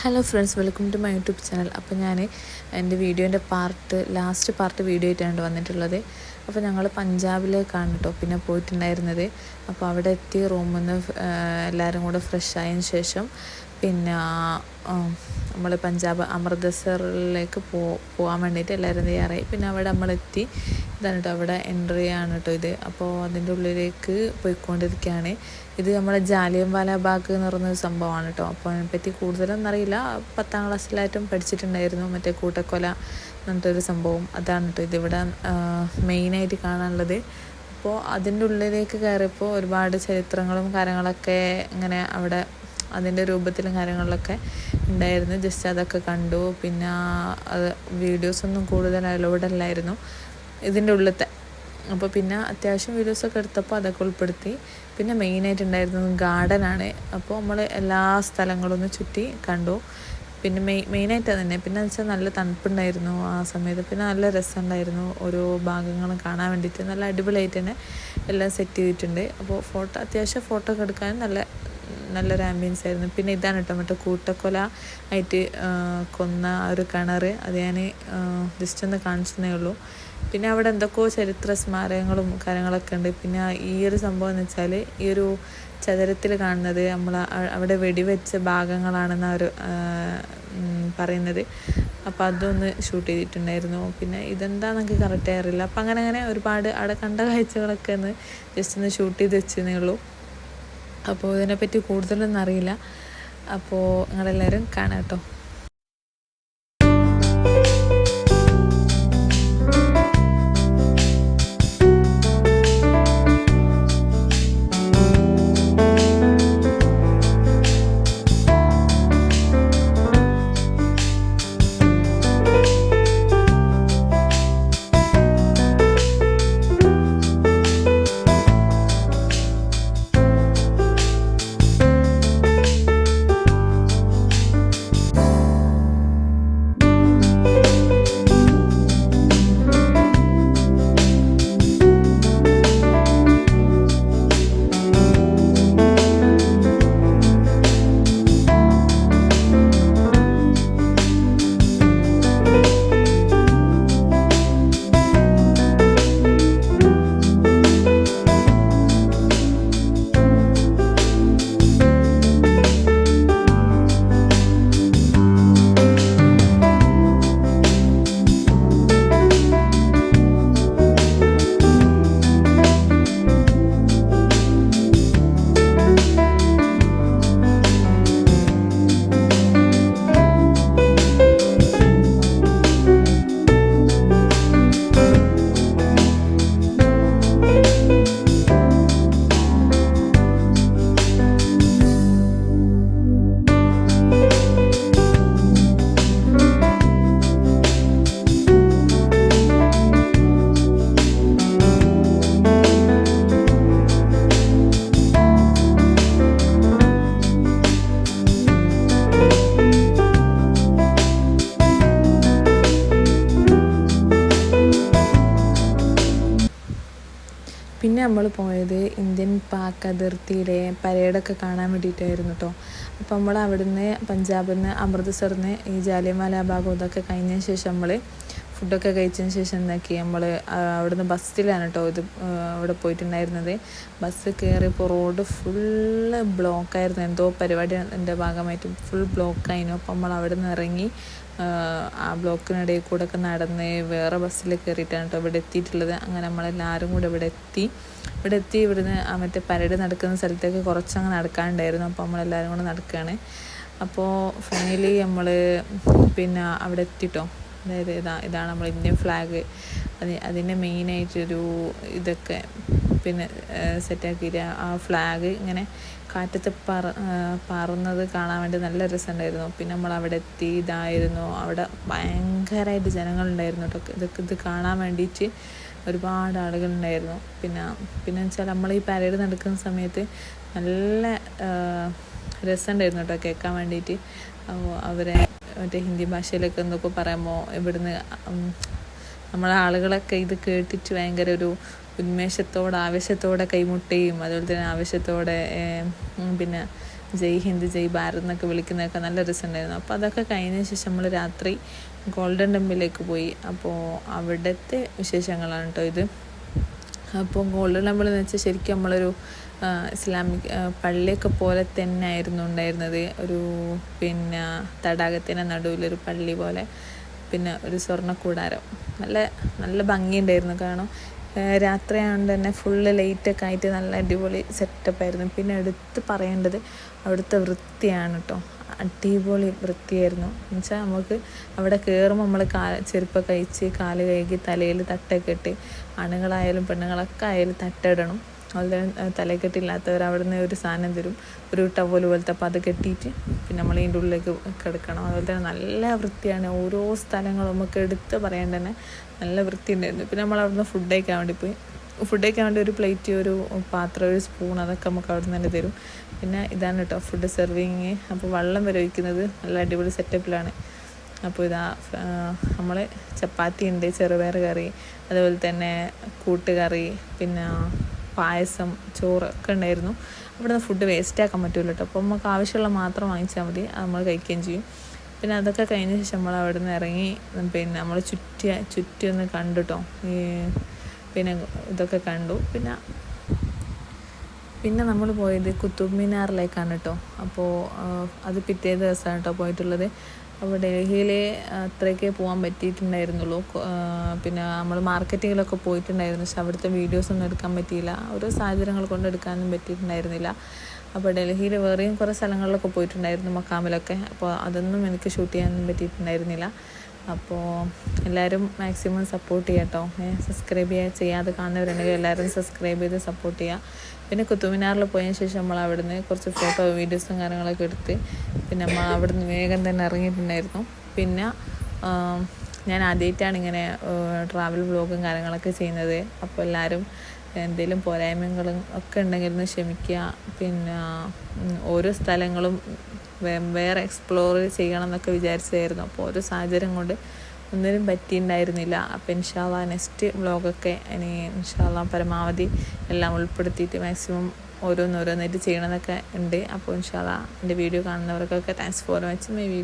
Hello friends, welcome to my YouTube channel. അപ്പോൾ ഞാൻ എൻ്റെ വീഡിയോൻ്റെ ലാസ്റ്റ് പാർട്ട് വീഡിയോ ആയിട്ടാണ് വന്നിട്ടുള്ളത്. അപ്പോൾ ഞങ്ങൾ പഞ്ചാബിലേക്കാണ് കേട്ടോ പിന്നെ പോയിട്ടുണ്ടായിരുന്നത്. അപ്പോൾ അവിടെ എത്തി റൂമിൽ നിന്ന് എല്ലാവരും കൂടെ ഫ്രഷ് ആയതിനു ശേഷം പിന്നെ നമ്മൾ പഞ്ചാബ് അമൃത്സറിലേക്ക് പോകാൻ വേണ്ടിയിട്ട് എല്ലാവരും തയ്യാറായി. പിന്നെ അവിടെ നമ്മളെത്തി. ഇതാണ് കേട്ടോ അവിടെ എൻട്രി ആണ് കേട്ടോ ഇത്. അപ്പോൾ അതിൻ്റെ ഉള്ളിലേക്ക് പോയിക്കൊണ്ടിരിക്കുകയാണ്. ഇത് നമ്മുടെ ജാലിയൻവാല ബാഗ് എന്ന് പറയുന്നൊരു സംഭവമാണ് കേട്ടോ. അപ്പോൾ അതിനെപ്പറ്റി കൂടുതലൊന്നും അറിയില്ല. 10ാം ക്ലാസ്സിലായിട്ടും പഠിച്ചിട്ടുണ്ടായിരുന്നു. മറ്റേ കൂട്ടക്കൊല എന്നിട്ടൊരു സംഭവം അതാണ് കേട്ടോ ഇതിവിടെ മെയിനായിട്ട് കാണാനുള്ളത്. അപ്പോൾ അതിൻ്റെ ഉള്ളിലേക്ക് കയറിയപ്പോൾ ഒരുപാട് ചരിത്രങ്ങളും കാര്യങ്ങളൊക്കെ ഇങ്ങനെ അവിടെ അതിൻ്റെ രൂപത്തിലും കാര്യങ്ങളിലൊക്കെ ഉണ്ടായിരുന്നു. ജസ്റ്റ് അതൊക്കെ കണ്ടു. പിന്നെ വീഡിയോസൊന്നും കൂടുതൽ അലൗഡ് അല്ലായിരുന്നു ഇതിൻ്റെ ഉള്ളിലത്തെ. അപ്പോൾ പിന്നെ അത്യാവശ്യം വീഡിയോസൊക്കെ എടുത്തപ്പോൾ അതൊക്കെ ഉൾപ്പെടുത്തി. പിന്നെ മെയിനായിട്ടുണ്ടായിരുന്നത് ഗാർഡനാണ്. അപ്പോൾ നമ്മൾ എല്ലാ സ്ഥലങ്ങളും ഒന്ന് ചുറ്റി കണ്ടു. പിന്നെ മെയിനായിട്ട് തന്നെ പിന്നെ വെച്ചാൽ നല്ല തണുപ്പുണ്ടായിരുന്നു ആ സമയത്ത്. പിന്നെ നല്ല രസമുണ്ടായിരുന്നു ഓരോ ഭാഗങ്ങളും കാണാൻ വേണ്ടിയിട്ട്. നല്ല അടിപൊളിയായിട്ട് തന്നെ എല്ലാം സെറ്റ് ചെയ്തിട്ടുണ്ട്. അപ്പോൾ അത്യാവശ്യം ഫോട്ടോ ഒക്കെ എടുക്കാനും നല്ലൊരു ആംബിയൻസ് ആയിരുന്നു. പിന്നെ ഇതാണ് കേട്ടോ മറ്റേ കൂട്ടക്കൊല ആയിട്ട് കൊന്ന ഒരു കിണർ. അത് ഞാൻ ജസ്റ്റ് ഒന്ന് കാണിച്ചതേ ഉള്ളൂ. പിന്നെ അവിടെ എന്തൊക്കെയോ ചരിത്ര സ്മാരകങ്ങളും കാര്യങ്ങളൊക്കെ ഉണ്ട്. പിന്നെ ഈ ഒരു സംഭവം എന്ന് വെച്ചാൽ ഈ ഒരു ചതുരത്തിൽ കാണുന്നത് നമ്മൾ അവിടെ വെടിവെച്ച ഭാഗങ്ങളാണെന്ന് അവർ പറയുന്നത്. അപ്പോൾ അതൊന്ന് ഷൂട്ട് ചെയ്തിട്ടുണ്ടായിരുന്നു. പിന്നെ ഇതെന്താണെന്നൊക്കെ കറക്റ്റായി അറിയില്ല. അപ്പം അങ്ങനെ ഒരുപാട് അവിടെ കണ്ട കാഴ്ചകളൊക്കെ ഒന്ന് ജസ്റ്റ് ഒന്ന് ഷൂട്ട് ചെയ്ത് വെച്ചതേ ഉള്ളൂ. അപ്പോൾ ഇതിനെപ്പറ്റി കൂടുതലൊന്നും അറിയില്ല. അപ്പോൾ നിങ്ങളെല്ലാവരും കാണാം കേട്ടോ. പിന്നെ നമ്മൾ പോയത് ഇന്ത്യൻ പാക് അതിർത്തിയിലെ പരേഡൊക്കെ കാണാൻ വേണ്ടിയിട്ടായിരുന്നു കേട്ടോ. അപ്പോൾ നമ്മൾ അവിടുന്ന് പഞ്ചാബിൽ നിന്ന് അമൃത്സറിൽ നിന്ന് ഈ ജാലിയൻവാല ബാഗ് ഇതൊക്കെ കഴിഞ്ഞതിന് ശേഷം നമ്മൾ ഫുഡൊക്കെ കഴിച്ചതിന് ശേഷം എന്താക്കി നമ്മൾ അവിടുന്ന് ബസ്സിലാണ് കേട്ടോ അവിടെ പോയിട്ടുണ്ടായിരുന്നത്. ബസ് കയറിയപ്പോൾ റോഡ് ഫുള്ള് ബ്ലോക്കായിരുന്നു. എന്തോ പരിപാടിൻ്റെ ഭാഗമായിട്ട് ഫുൾ ബ്ലോക്കായിരുന്നു. അപ്പോൾ നമ്മൾ അവിടെ നിന്ന് ഇറങ്ങി ആ ബ്ലോക്കിനിടയിൽ കൂടെ ഒക്കെ നടന്ന് വേറെ ബസ്സിൽ കയറിയിട്ടാണ് കേട്ടോ ഇവിടെ എത്തിയിട്ടുള്ളത്. അങ്ങനെ നമ്മളെല്ലാവരും കൂടെ ഇവിടെ എത്തി ഇവിടുന്ന് മറ്റേ പരേഡ് നടക്കുന്ന സ്ഥലത്തേക്ക് കുറച്ചങ്ങ് നടക്കാനുണ്ടായിരുന്നു. അപ്പോൾ നമ്മളെല്ലാവരും കൂടെ നടക്കുകയാണ്. അപ്പോൾ ഫൈനലി നമ്മൾ പിന്നെ അവിടെ എത്തിട്ടോ. അതായത് ഇതാണ് നമ്മൾ ഇന്ത്യൻ ഫ്ലാഗ്. അതിൻ്റെ മെയിനായിട്ടൊരു ഇതൊക്കെ പിന്നെ സെറ്റാക്കിയിട്ട് ആ ഫ്ലാഗ് ഇങ്ങനെ കാറ്റത്ത് പറന്നത് കാണാൻ വേണ്ടി നല്ല രസമുണ്ടായിരുന്നു. പിന്നെ നമ്മൾ അവിടെ എത്തി. ഇതായിരുന്നു അവിടെ ഭയങ്കരമായിട്ട് ജനങ്ങളുണ്ടായിരുന്നു കേട്ടോ. ഇത് കാണാൻ വേണ്ടിയിട്ട് ഒരുപാട് ആളുകളുണ്ടായിരുന്നു. പിന്നെ വെച്ചാൽ നമ്മൾ ഈ പരേഡ് നടക്കുന്ന സമയത്ത് നല്ല രസമുണ്ടായിരുന്നു കേട്ടോ കേൾക്കാൻ വേണ്ടിയിട്ട്. അവരെ മറ്റേ ഹിന്ദി ഭാഷയിലൊക്കെ എന്തൊക്കെ പറയുമ്പോൾ ഇവിടുന്ന് നമ്മളെ ആളുകളൊക്കെ ഇത് കേട്ടിട്ട് ഭയങ്കര ഒരു ആവേശത്തോടെ കൈമുട്ടുകയും അതുപോലെ തന്നെ ആവേശത്തോടെ പിന്നെ ജയ് ഹിന്ദ് ജയ് ഭാരത് എന്നൊക്കെ വിളിക്കുന്നതൊക്കെ നല്ല രസമുണ്ടായിരുന്നു. അപ്പോൾ അതൊക്കെ കഴിഞ്ഞ ശേഷം നമ്മൾ രാത്രി ഗോൾഡൻ ടെമ്പിളിലേക്ക് പോയി. അപ്പോൾ അവിടുത്തെ വിശേഷങ്ങളാണ് കേട്ടോ ഇത്. അപ്പോൾ ഗോൾഡൻ ടെമ്പിൾ എന്ന് വെച്ചാൽ ശരിക്കും നമ്മളൊരു ഇസ്ലാമിക് പള്ളിയൊക്കെ പോലെ തന്നെ ആയിരുന്നു ഉണ്ടായിരുന്നത്. ഒരു പിന്നെ തടാകത്തിൻ്റെ നടുവിലൊരു പള്ളി പോലെ, പിന്നെ ഒരു സ്വർണ്ണക്കൂടാരം, നല്ല നല്ല ഭംഗിയുണ്ടായിരുന്നു. കാരണം രാത്രി ആയതുകൊണ്ട് തന്നെ ഫുള്ള് ലൈറ്റൊക്കെ ആയിട്ട് നല്ല അടിപൊളി സെറ്റപ്പായിരുന്നു. പിന്നെ എടുത്ത് പറയേണ്ടത് അവിടുത്തെ വൃത്തിയാണ് കേട്ടോ. അടിപൊളി വൃത്തിയായിരുന്നു. എന്നുവെച്ചാൽ നമുക്ക് അവിടെ കയറുമ്പോൾ നമ്മൾ ചെരുപ്പൊക്കെ കഴിച്ച് കാല് കഴുകി തലയിൽ തട്ടൊക്കെ ഇട്ട്, ആണുങ്ങളായാലും പെണ്ണുങ്ങളൊക്കെ ആയാലും തട്ടിടണം. അതുപോലെ തലക്കെട്ടില്ലാത്തവർ അവിടെ നിന്ന് ഒരു സാധനം തരും, ഒരു ടവൽ പോലത്തെ, അപ്പോൾ അത് കെട്ടിയിട്ട് പിന്നെ നമ്മൾ ഇതിൻ്റെ ഉള്ളിലേക്ക് കിടക്കണം. അതുപോലെ തന്നെ നല്ല വൃത്തിയാണ്. ഓരോ സ്ഥലങ്ങളും നമുക്ക് എടുത്ത് പറയേണ്ട തന്നെ നല്ല വൃത്തി ഉണ്ടായിരുന്നു. പിന്നെ നമ്മൾ അവിടുന്ന് ഫുഡ് കഴിക്കാൻ വേണ്ടി പോയി. ഫുഡ് കഴിക്കാൻ വേണ്ടി ഒരു പ്ലേറ്റ്, ഒരു പാത്രം, ഒരു സ്പൂൺ, അതൊക്കെ നമുക്ക് അവിടെ നിന്ന് തന്നെ തരും. പിന്നെ ഇതാണ് കേട്ടോ ഫുഡ് സെർവിങ്. അപ്പോൾ വെള്ളം വരെ ഒഴിക്കുന്നത് നല്ല അടിപൊളി സെറ്റപ്പിലാണ്. അപ്പോൾ ഇതാ നമ്മൾ ചപ്പാത്തി ഉണ്ട്, ചെറുപയർ കറി, അതുപോലെ തന്നെ കൂട്ടുകറി, പിന്നെ പായസം, ചോറ് ഒക്കെ ഉണ്ടായിരുന്നു. അവിടുന്ന് ഫുഡ് വേസ്റ്റ് ആക്കാൻ പറ്റില്ല കേട്ടോ. അപ്പോൾ നമുക്ക് ആവശ്യമുള്ള മാത്രം വാങ്ങിച്ചാൽ മതി, അത് നമ്മൾ കഴിക്കുകയും ചെയ്യും. പിന്നെ അതൊക്കെ കഴിഞ്ഞ ശേഷം നമ്മൾ അവിടെ നിന്ന് ഇറങ്ങി പിന്നെ നമ്മൾ ചുറ്റി ഒന്ന് കണ്ടു കേട്ടോ. പിന്നെ ഇതൊക്കെ കണ്ടു. പിന്നെ നമ്മൾ പോയത് കുത്തുബ് മിനാറിലേക്കാണ് കേട്ടോ. അപ്പോൾ അത് പിറ്റേ ദിവസമാണ് കേട്ടോ പോയിട്ടുള്ളത്. അപ്പോൾ ഡൽഹിയിൽ അത്രയൊക്കെ പോകാൻ പറ്റിയിട്ടുണ്ടായിരുന്നുള്ളൂ. പിന്നെ നമ്മൾ മാർക്കറ്റിങ്ങിലൊക്കെ പോയിട്ടുണ്ടായിരുന്നു, പക്ഷെ അവിടുത്തെ വീഡിയോസൊന്നും എടുക്കാൻ പറ്റിയില്ല. ഓരോ സാഹചര്യങ്ങൾ കൊണ്ട് എടുക്കാനൊന്നും പറ്റിയിട്ടുണ്ടായിരുന്നില്ല. അപ്പോൾ ഡൽഹിയിൽ വേറെയും കുറേ സ്ഥലങ്ങളിലൊക്കെ പോയിട്ടുണ്ടായിരുന്നു, മക്കാമിലൊക്കെ. അപ്പോൾ അതൊന്നും എനിക്ക് ഷൂട്ട് ചെയ്യാനൊന്നും പറ്റിയിട്ടുണ്ടായിരുന്നില്ല. അപ്പോൾ എല്ലാവരും മാക്സിമം സപ്പോർട്ട് ചെയ്യുക കേട്ടോ. സബ്സ്ക്രൈബ് ചെയ്യാതെ കാണുന്നവരുണ്ടെങ്കിൽ എല്ലാവരും സബ്സ്ക്രൈബ് ചെയ്ത് സപ്പോർട്ട് ചെയ്യുക. പിന്നെ കുത്തുബ് മിനാറിൽ പോയതിന് ശേഷം നമ്മൾ അവിടുന്ന് കുറച്ച് ഫോട്ടോ വീഡിയോസും കാര്യങ്ങളൊക്കെ എടുത്ത് പിന്നെ നമ്മൾ അവിടുന്ന് വേഗം തന്നെ ഇറങ്ങിയിട്ടുണ്ടായിരുന്നു. പിന്നെ ഞാൻ ആദ്യമായിട്ടാണ് ഇങ്ങനെ ട്രാവൽ വ്ലോഗും കാര്യങ്ങളൊക്കെ ചെയ്യുന്നത്. അപ്പോൾ എല്ലാവരും എന്തെങ്കിലും പോരായ്മകളും ഒക്കെ ഉണ്ടെങ്കിൽ ഒന്ന് ക്ഷമിക്കുക. പിന്നെ ഓരോ സ്ഥലങ്ങളും വേറെ എക്സ്പ്ലോർ ചെയ്യണം എന്നൊക്കെ വിചാരിച്ചായിരുന്നു. അപ്പോൾ ഓരോ സാഹചര്യം കൊണ്ട് ഒന്നിനും പറ്റിയിട്ടുണ്ടായിരുന്നില്ല. അപ്പോൾ ഇൻഷാ അല്ലാഹ് നെക്സ്റ്റ് വ്ലോഗൊക്കെ ഇനി ഇൻഷാ അല്ലാഹ് പരമാവധി എല്ലാം ഉൾപ്പെടുത്തിയിട്ട് മാക്സിമം ഓരോന്നായിട്ട് ചെയ്യണമെന്നൊക്കെ ഉണ്ട്. അപ്പോൾ ഇൻഷാ അല്ലാഹ് എൻ്റെ വീഡിയോ കാണുന്നവർക്കൊക്കെ thanks for watching my video.